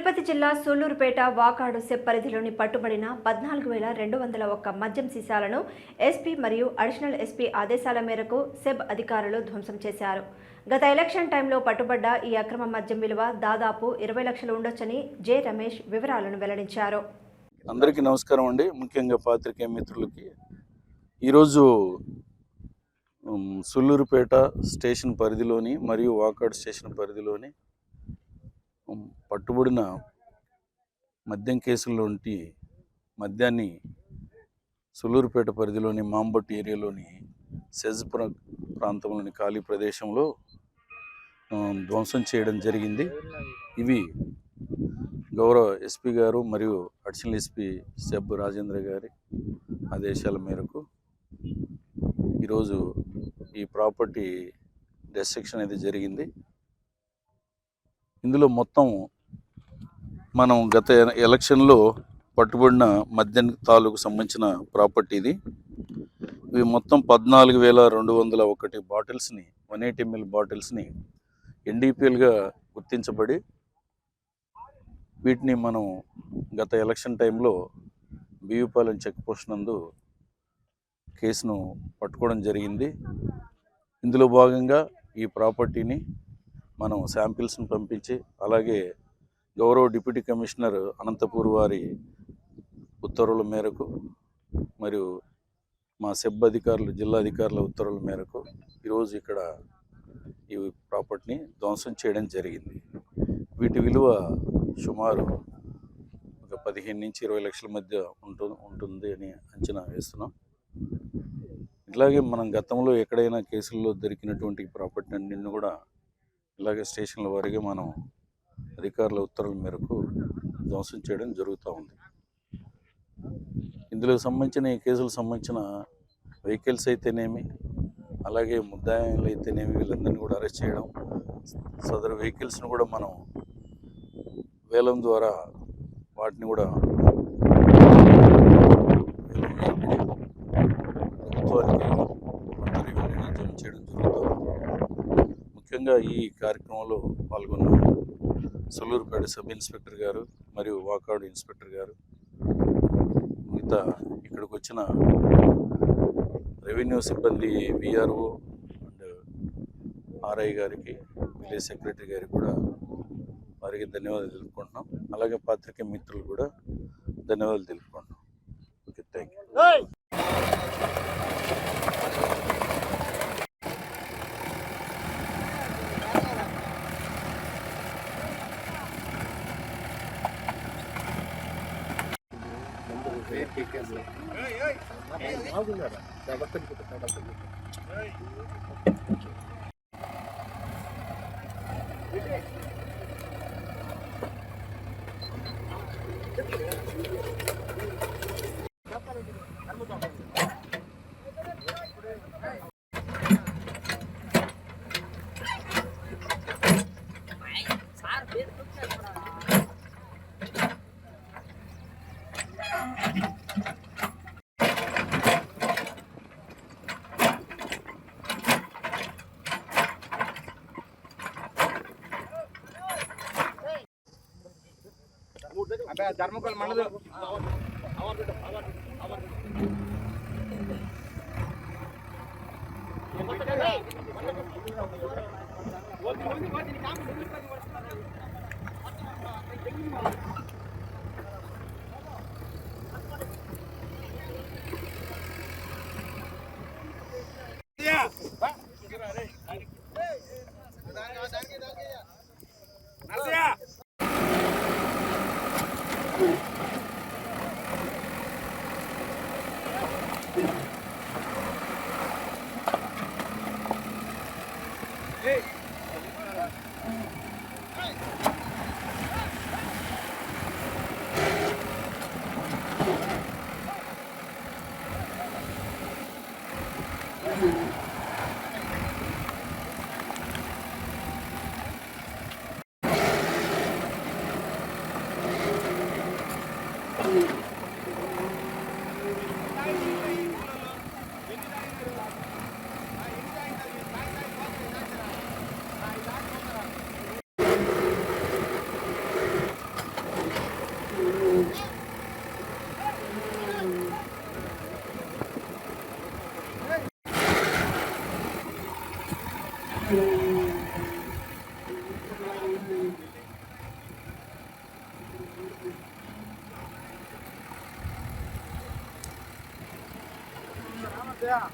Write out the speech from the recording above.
తిరుపతి జిల్లా సూళ్లూరుపేట వాకాడు సెబ్ పరిధిలోని పట్టుబడిన 14,201 మద్యం సీసాలను ఎస్పీ మరియు అడిషనల్ ఎస్పీ ఆదేశాల మేరకు సెబ్ అధికారులు ధ్వంసం చేశారు. గత ఎలక్షన్ టైంలో పట్టుబడ్డ ఈ అక్రమ మద్యం విలువ దాదాపు 20 లక్షలు ఉండొచ్చని జె రమేష్ వివరాలను వెల్లడించారు. అందరికీ నమస్కారం అండి. ముఖ్యంగా పాత్రికేయ మిత్రులకి ఈరోజు సూళ్లూరుపేట స్టేషన్ పరిధిలోని మరియు వాకాడు స్టేషన్ పరిధిలోని పట్టుబడిన మద్యం కేసుల్లోంటి మద్యాన్ని సూళ్లూరుపేట పరిధిలోని మాంబట్టు ఏరియాలోని సెజ్పురం ప్రాంతంలోని ఖాళీ ప్రదేశంలో ధ్వంసం చేయడం జరిగింది. ఇవి గౌరవ ఎస్పీ గారు మరియు అడిషనల్ ఎస్పీ సెబ్ రాజేంద్ర గారి ఆదేశాల మేరకు ఈరోజు ఈ ప్రాపర్టీ డిస్ట్రక్షన్ అయితే జరిగింది. ఇందులో మొత్తం మనం గత ఎలక్షన్లో పట్టుబడిన మద్యం తాలూకు సంబంధించిన ప్రాపర్టీ ఇది. ఇవి మొత్తం 14,201 బాటిల్స్ని 180 ml బాటిల్స్ని ఎన్డీపీఎల్గా గుర్తించబడి వీటిని మనం గత ఎలక్షన్ టైంలో బియ్యపాలెం చెక్ పోస్ట్ నందు కేసును పట్టుకోవడం జరిగింది. ఇందులో భాగంగా ఈ ప్రాపర్టీని మనం శాంపిల్స్ని పంపించి అలాగే గౌరవ డిప్యూటీ కమిషనర్ అనంతపూర్ వారి ఉత్తర్వుల మేరకు మరియు మా సెబ్ అధికారులు జిల్లా అధికారుల ఉత్తర్వుల మేరకు ఈరోజు ఇక్కడ ఈ ప్రాపర్టీని ధ్వంసం చేయడం జరిగింది. వీటి విలువ సుమారు ఒక 15 నుంచి 20 లక్షల మధ్య ఉంటుంది అని అంచనా వేస్తున్నాం. ఇట్లాగే మనం గతంలో ఎక్కడైనా కేసుల్లో దొరికినటువంటి ప్రాపర్టీ అన్నింటిని కూడా ఇలాగే స్టేషన్ల వారీగా మనం అధికారుల ఉత్తర్వుల మేరకు ధ్వంసం చేయడం జరుగుతూ ఉంది. ఇందులో సంబంధించిన ఈ కేసులకు సంబంధించిన వెహికల్స్ అయితేనేమి అలాగే ముద్దాయిలు అయితేనేమి వీళ్ళందరినీ కూడా అరెస్ట్ చేయడం, సదరు వెహికల్స్ని కూడా మనం వేలం ద్వారా వాటిని కూడా ప్రభుత్వానికి జమ చేయడం జరుగుతూ ఉంది. ముఖ్యంగా ఈ కార్యక్రమంలో పాల్గొన్న సూళ్లూరుపేట సబ్ ఇన్స్పెక్టర్ గారు మరియు వాకాడు ఇన్స్పెక్టర్ గారు, మిగతా ఇక్కడికి వచ్చిన రెవెన్యూ సిబ్బంది విఆర్ఓ అండ్ ఆర్ఐ గారికి, విలేజ్ సెక్రటరీ గారికి కూడా వారికి ధన్యవాదాలు తెలుపుకుంటున్నాం. అలాగే పాత్రికేయ మిత్రులు కూడా ధన్యవాదాలు తెలుపుకుంటున్నాం. Okay, thank you. ధర్మకల్ మండలం Ya,